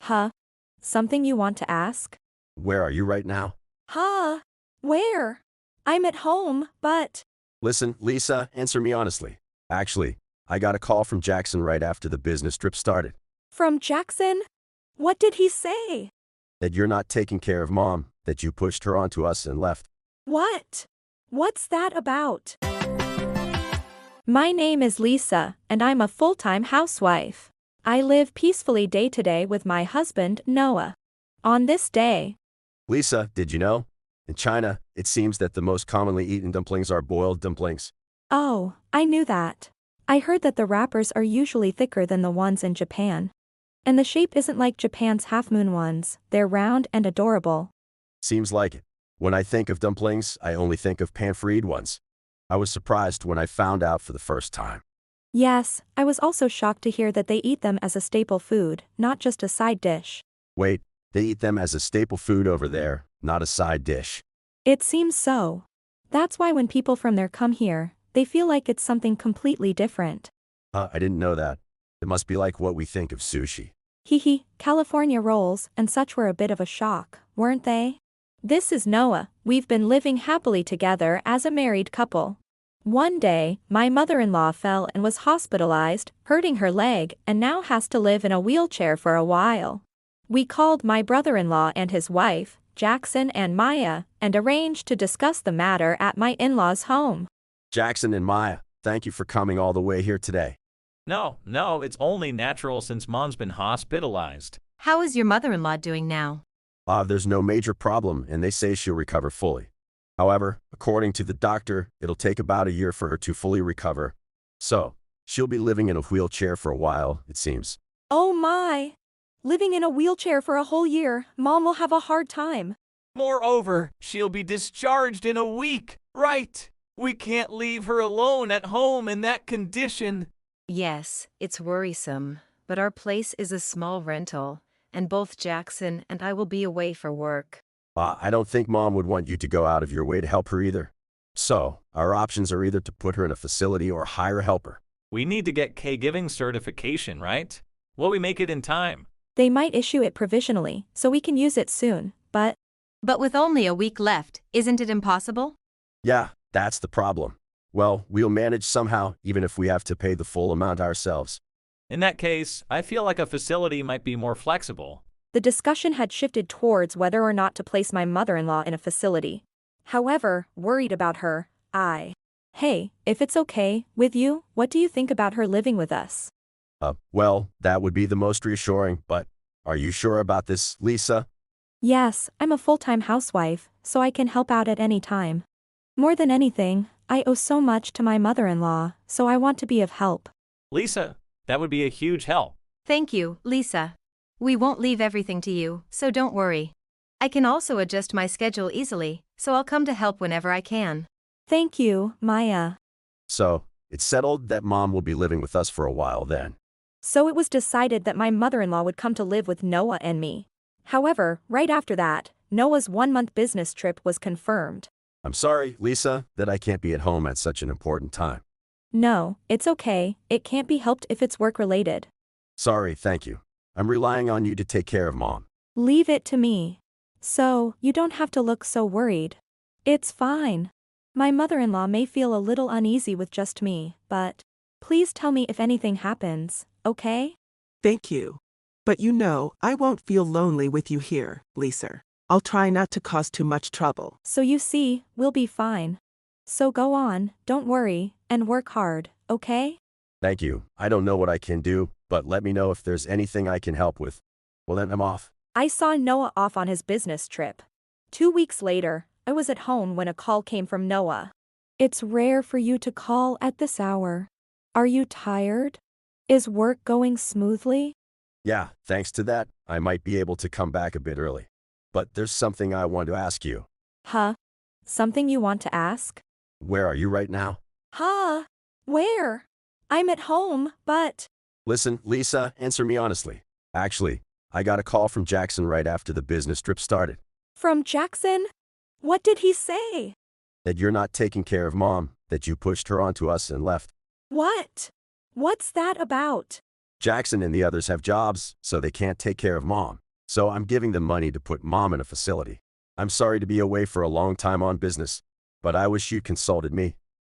Huh? Something you want to ask? Where are you right now? Huh? Where? I'm at home, but… Listen, Lisa, answer me honestly. Actually, I got a call from Jackson right after the business trip started. From Jackson? What did he say? That you're not taking care of Mom, that you pushed her onto us and left. What? What's that about? My name is Lisa, and I'm a full-time housewife. I live peacefully day to day with my husband, Noah. On this day… Lisa, did you know? In China, it seems that the most commonly eaten dumplings are boiled dumplings. Oh, I knew that. I heard that the wrappers are usually thicker than the ones in Japan. And the shape isn't like Japan's half-moon ones, they're round and adorable. Seems like it. When I think of dumplings, I only think of pan-fried ones. I was surprised when I found out for the first time. Yes, I was also shocked to hear that they eat them as a staple food, not just a side dish. Wait, they eat them as a staple food over there, not a side dish. It seems so. That's why when people from there come here, they feel like it's something completely different. I didn't know that. It must be like what we think of sushi. Hee, California rolls and such were a bit of a shock, weren't they? This is Noah. We've been living happily together as a married couple. One day, my mother-in-law fell and was hospitalized, hurting her leg, and now has to live in a wheelchair for a while. We called my brother-in-law and his wife, Jackson and Maya, and arranged to discuss the matter at my in-laws' home. Jackson and Maya, thank you for coming all the way here today. No, it's only natural since Mom's been hospitalized. How is your mother-in-law doing now? There's no major problem, and they say she'll recover fully. However, according to the doctor, it'll take about a year for her to fully recover. So, she'll be living in a wheelchair for a while, it seems. Oh my! Living in a wheelchair for a whole year, Mom will have a hard time. Moreover, she'll be discharged in a week, right? We can't leave her alone at home in that condition. Yes, it's worrisome, but our place is a small rental, and both Jackson and I will be away for work. I don't think Mom would want you to go out of your way to help her either. So, our options are either to put her in a facility or hire a helper. We need to get caregiving certification, right? Will we make it in time? They might issue it provisionally, so we can use it soon, but… But with only a week left, isn't it impossible? Yeah, that's the problem. Well, we'll manage somehow, even if we have to pay the full amount ourselves. In that case, I feel like a facility might be more flexible. The discussion had shifted towards whether or not to place my mother-in-law in a facility. However, worried about her, Hey, if it's okay with you, what do you think about her living with us? Well, that would be the most reassuring, but are you sure about this, Lisa? Yes, I'm a full-time housewife, so I can help out at any time. More than anything, I owe so much to my mother-in-law, so I want to be of help. Lisa, that would be a huge help. Thank you, Lisa. We won't leave everything to you, so don't worry. I can also adjust my schedule easily, so I'll come to help whenever I can. Thank you, Maya. So, it's settled that Mom will be living with us for a while then. So it was decided that my mother-in-law would come to live with Noah and me. However, right after that, Noah's one-month business trip was confirmed. I'm sorry, Lisa, that I can't be at home at such an important time. No, it's okay, it can't be helped if it's work-related. Sorry, thank you. I'm relying on you to take care of Mom. Leave it to me. So, you don't have to look so worried. It's fine. My mother-in-law may feel a little uneasy with just me, but… Please tell me if anything happens, okay? Thank you. But you know, I won't feel lonely with you here, Lisa. I'll try not to cause too much trouble. So you see, we'll be fine. So go on, don't worry, and work hard, okay? Thank you. I don't know what I can do, but let me know if there's anything I can help with. Well then, I'm off. I saw Noah off on his business trip. 2 weeks later, I was at home when a call came from Noah. It's rare for you to call at this hour. Are you tired? Is work going smoothly? Yeah, thanks to that, I might be able to come back a bit early. But there's something I want to ask you. Huh? Something you want to ask? Where are you right now? Huh? Where? I'm at home, but… Listen, Lisa, answer me honestly. Actually, I got a call from Jackson right after the business trip started. From Jackson? What did he say? That you're not taking care of Mom, that you pushed her onto us and left. What? What's that about? Jackson and the others have jobs, so they can't take care of mom. So I'm giving them money to put mom in a facility. I'm sorry to be away for a long time on business, but I wish you consulted me.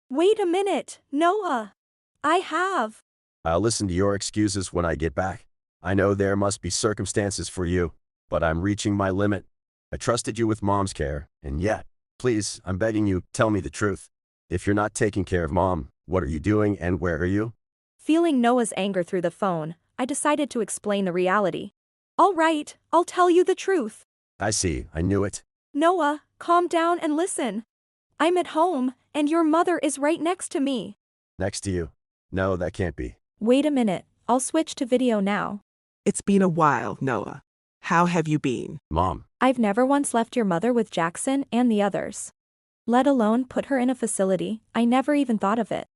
Wait a minute, Noah. I have. I'll listen to your excuses when I get back. I know there must be circumstances for you, but I'm reaching my limit. I trusted you with mom's care, and yet, please, I'm begging you, tell me the truth. If you're not taking care of mom, what are you doing and where are you? Feeling Noah's anger through the phone, I decided to explain the reality. All right, I'll tell you the truth. I see, I knew it. Noah, calm down and listen. I'm at home, and your mother is right next to me. Next to you. No, that can't be. Wait a minute, I'll switch to video now. It's been a while, Noah. How have you been? Mom, I've never once left your mother with Jackson and the others. Let alone put her in a facility, I never even thought of it.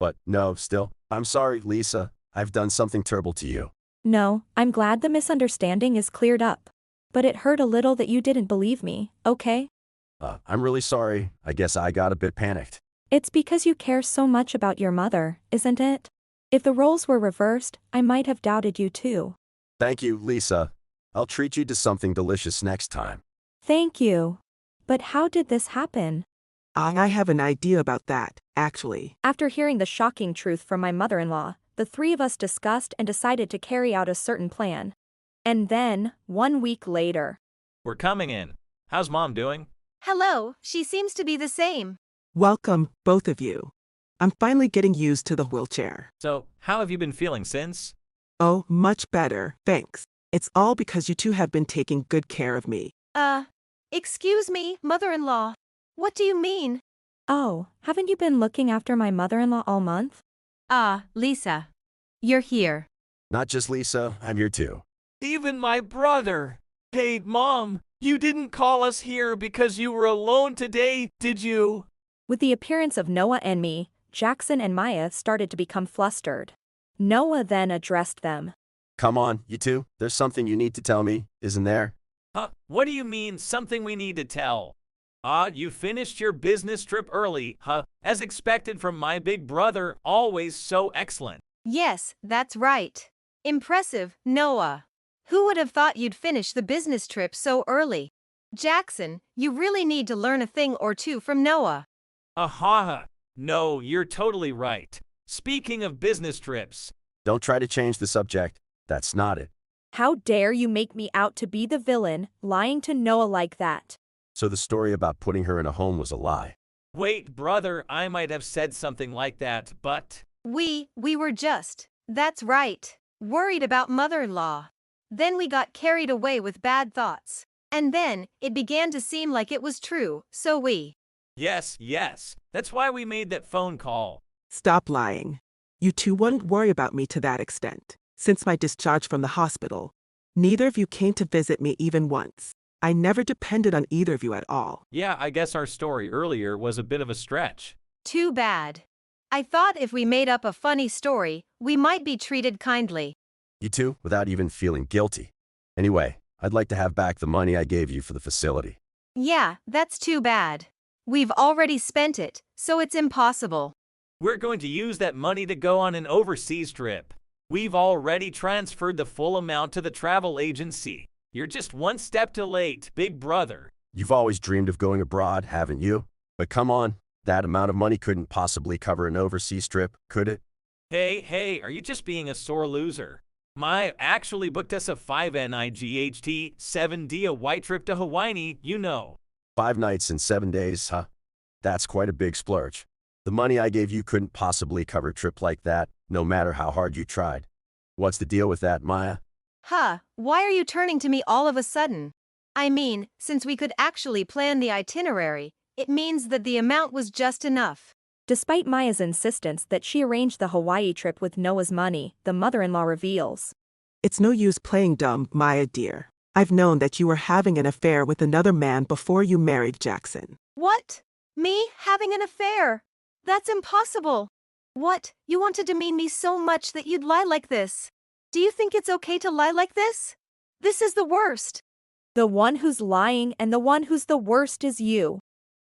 but no, still. I'm sorry, Lisa. I've done something terrible to you. No, I'm glad the misunderstanding is cleared up. But it hurt a little that you didn't believe me, okay? I'm really sorry. I guess I got a bit panicked. It's because you care so much about your mother, isn't it? If the roles were reversed, I might have doubted you too. Thank you, Lisa. I'll treat you to something delicious next time. Thank you. But how did this happen? I have an idea about that, actually. After hearing the shocking truth from my mother-in-law, the three of us discussed and decided to carry out a certain plan. And then, 1 week later. We're coming in. How's mom doing? Hello, she seems to be the same. Welcome, both of you. I'm finally getting used to the wheelchair. So, how have you been feeling since? Oh, much better, thanks. It's all because you two have been taking good care of me. Excuse me, mother-in-law. What do you mean? Oh, haven't you been looking after my mother-in-law all month? Lisa. You're here. Not just Lisa, I'm here too. Even my brother. Hey, Mom, you didn't call us here because you were alone today, did you? With the appearance of Noah and me, Jackson and Maya started to become flustered. Noah then addressed them. Come on, you two. There's something you need to tell me, isn't there? What do you mean, something we need to tell? You finished your business trip early, as expected from my big brother, always so excellent. Yes, that's right. Impressive, Noah. Who would have thought you'd finish the business trip so early? Jackson, you really need to learn a thing or two from Noah. No, you're totally right. Speaking of business trips. Don't try to change the subject. That's not it. How dare you make me out to be the villain, lying to Noah like that? So the story about putting her in a home was a lie. Wait, brother, I might have said something like that, but... We were just, that's right, worried about mother-in-law. Then we got carried away with bad thoughts. And then, it began to seem like it was true, so we... Yes, that's why we made that phone call. Stop lying. You two wouldn't worry about me to that extent. Since my discharge from the hospital, neither of you came to visit me even once. I never depended on either of you at all. Yeah, I guess our story earlier was a bit of a stretch. Too bad. I thought if we made up a funny story, we might be treated kindly. You two, without even feeling guilty. Anyway, I'd like to have back the money I gave you for the facility. Yeah, that's too bad. We've already spent it, so it's impossible. We're going to use that money to go on an overseas trip. We've already transferred the full amount to the travel agency. You're just one step too late, big brother. You've always dreamed of going abroad, haven't you? But come on, that amount of money couldn't possibly cover an overseas trip, could it? Hey, are you just being a sore loser? Maya actually booked us a 5-night 7-day white trip to Hawaii, you know. 5 nights and 7 days, huh? That's quite a big splurge. The money I gave you couldn't possibly cover a trip like that, no matter how hard you tried. What's the deal with that, Maya? Why are you turning to me all of a sudden? I mean, since we could actually plan the itinerary, it means that the amount was just enough. Despite Maya's insistence that she arranged the Hawaii trip with Noah's money, the mother-in-law reveals. It's no use playing dumb, Maya dear. I've known that you were having an affair with another man before you married Jackson. What? Me having an affair? That's impossible. What? You want to demean me so much that you'd lie like this? Do you think it's okay to lie like this? This is the worst. The one who's lying and the one who's the worst is you.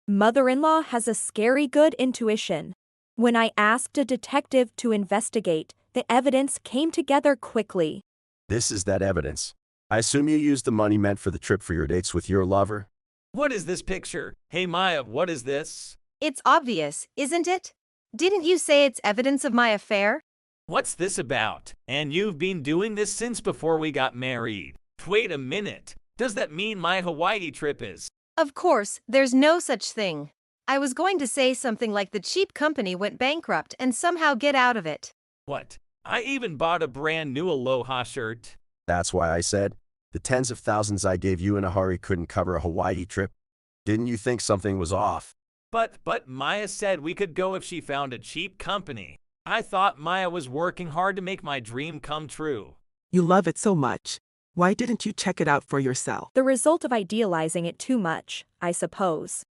Mother-in-law has a scary good intuition. When I asked a detective to investigate, The evidence came together quickly. This is that evidence. I assume you used the money meant for the trip for your dates with your lover? What is this picture? Hey Maya, what is this? It's obvious, isn't it? Didn't you say it's evidence of my affair? What's this about? And you've been doing this since before we got married. Wait a minute. Does that mean my Hawaii trip is? Of course, there's no such thing. I was going to say something like the cheap company went bankrupt and somehow get out of it. What? I even bought a brand new Aloha shirt. That's why I said, the tens of thousands I gave you in a hurry couldn't cover a Hawaii trip. Didn't you think something was off? But Maya said we could go if she found a cheap company. I thought Maya was working hard to make my dream come true. You love it so much. Why didn't you check it out for yourself? The result of idealizing it too much, I suppose.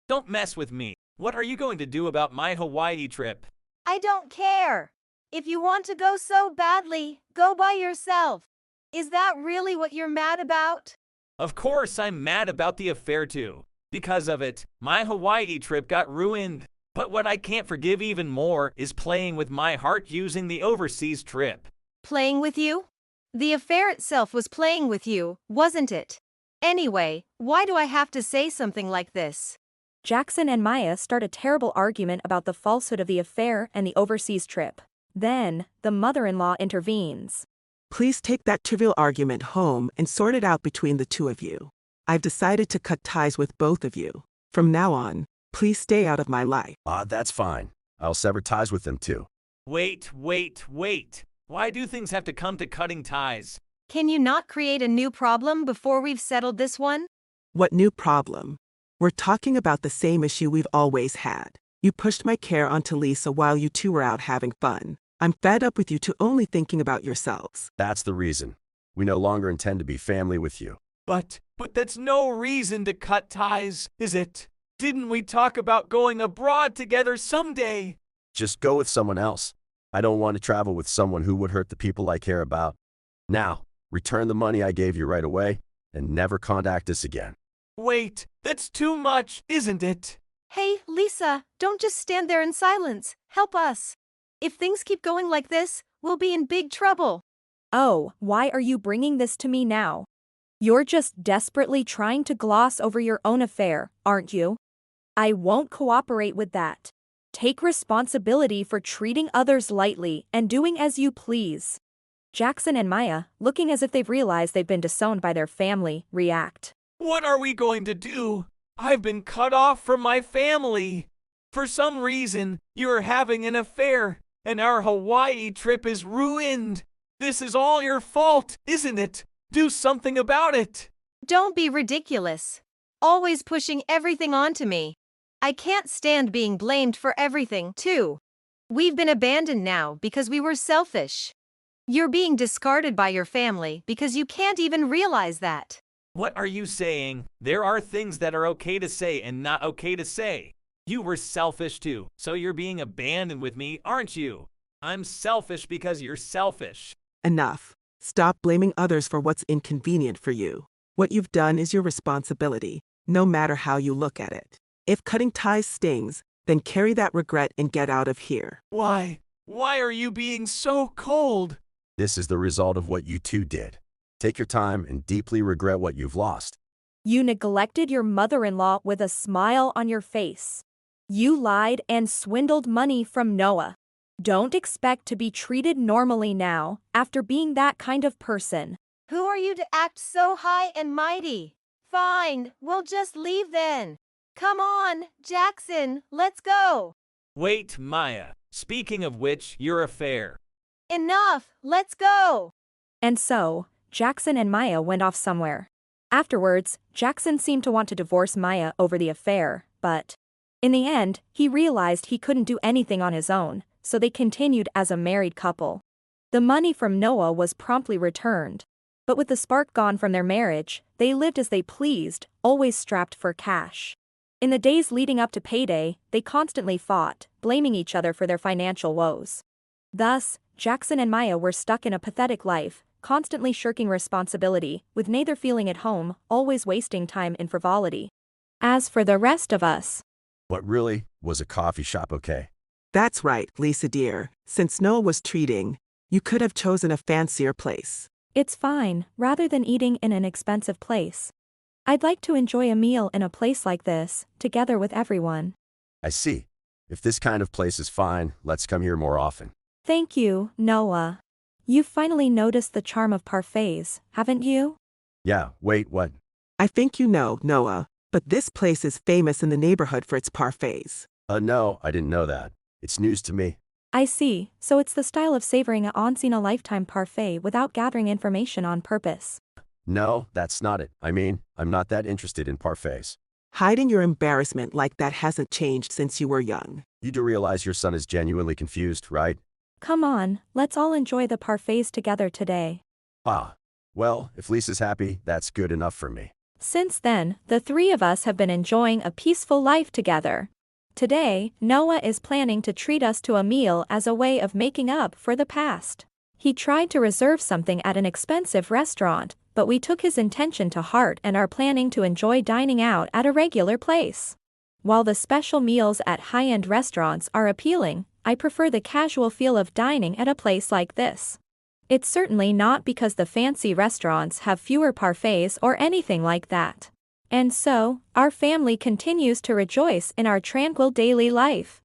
Don't mess with me. What are you going to do about my Hawaii trip? I don't care. If you want to go so badly, go by yourself. Is that really what you're mad about? Of course I'm mad about the affair too. Because of it, my Hawaii trip got ruined. But what I can't forgive even more is playing with my heart using the overseas trip. Playing with you? The affair itself was playing with you, wasn't it? Anyway, why do I have to say something like this? Jackson and Maya start a terrible argument about the falsehood of the affair and the overseas trip. Then, the mother-in-law intervenes. Please take that trivial argument home and sort it out between the two of you. I've decided to cut ties with both of you. From now on, please stay out of my life. That's fine. I'll sever ties with them too. Wait. Why do things have to come to cutting ties? Can you not create a new problem before we've settled this one? What new problem? We're talking about the same issue we've always had. You pushed my care onto Lisa while you two were out having fun. I'm fed up with you two only thinking about yourselves. That's the reason. We no longer intend to be family with you. But that's no reason to cut ties, is it? Didn't we talk about going abroad together someday? Just go with someone else. I don't want to travel with someone who would hurt the people I care about. Now, return the money I gave you right away and never contact us again. Wait, that's too much, isn't it? Hey, Lisa, don't just stand there in silence. Help us. If things keep going like this, we'll be in big trouble. Oh, why are you bringing this to me now? You're just desperately trying to gloss over your own affair, aren't you? I won't cooperate with that. Take responsibility for treating others lightly and doing as you please. Jackson and Maya, looking as if they've realized they've been disowned by their family, react. What are we going to do? I've been cut off from my family. For some reason, you're having an affair, and our Hawaii trip is ruined. This is all your fault, isn't it? Do something about it. Don't be ridiculous. Always pushing everything onto me. I can't stand being blamed for everything, too. We've been abandoned now because we were selfish. You're being discarded by your family because you can't even realize that. What are you saying? There are things that are okay to say and not okay to say. You were selfish too, so you're being abandoned with me, aren't you? I'm selfish because you're selfish. Enough. Stop blaming others for what's inconvenient for you. What you've done is your responsibility, no matter how you look at it. If cutting ties stings, then carry that regret and get out of here. Why? Why are you being so cold? This is the result of what you two did. Take your time and deeply regret what you've lost. You neglected your mother-in-law with a smile on your face. You lied and swindled money from Noah. Don't expect to be treated normally now, after being that kind of person. Who are you to act so high and mighty? Fine, we'll just leave then. Come on, Jackson, let's go. Wait, Maya. Speaking of which, your affair. Enough, let's go. And so, Jackson and Maya went off somewhere. Afterwards, Jackson seemed to want to divorce Maya over the affair, but in the end, he realized he couldn't do anything on his own, so they continued as a married couple. The money from Noah was promptly returned. But with the spark gone from their marriage, they lived as they pleased, always strapped for cash. In the days leading up to payday, they constantly fought, blaming each other for their financial woes. Thus, Jackson and Maya were stuck in a pathetic life, constantly shirking responsibility, with neither feeling at home, always wasting time in frivolity. As for the rest of us, What really was a coffee shop, okay? That's right, Lisa dear. Since Noah was treating You could have chosen a fancier place. It's fine, rather than eating in an expensive place. I'd like to enjoy a meal in a place like this, together with everyone. I see. If this kind of place is fine, let's come here more often. Thank you, Noah. You've finally noticed the charm of parfaits, haven't you? Yeah, wait, what? I think you know, Noah, but this place is famous in the neighborhood for its parfaits. No, I didn't know that. It's news to me. I see, so it's the style of savoring a once-in-a-lifetime parfait without gathering information on purpose. No, that's not it. I mean, I'm not that interested in parfaits. Hiding your embarrassment like that hasn't changed since you were young. You do realize your son is genuinely confused, right? Come on, let's all enjoy the parfaits together today. Ah. Well, if Lisa's happy, that's good enough for me. Since then, the three of us have been enjoying a peaceful life together. Today, Noah is planning to treat us to a meal as a way of making up for the past. He tried to reserve something at an expensive restaurant, but we took his intention to heart and are planning to enjoy dining out at a regular place. While the special meals at high-end restaurants are appealing, I prefer the casual feel of dining at a place like this. It's certainly not because the fancy restaurants have fewer parfaits or anything like that. And so, our family continues to rejoice in our tranquil daily life.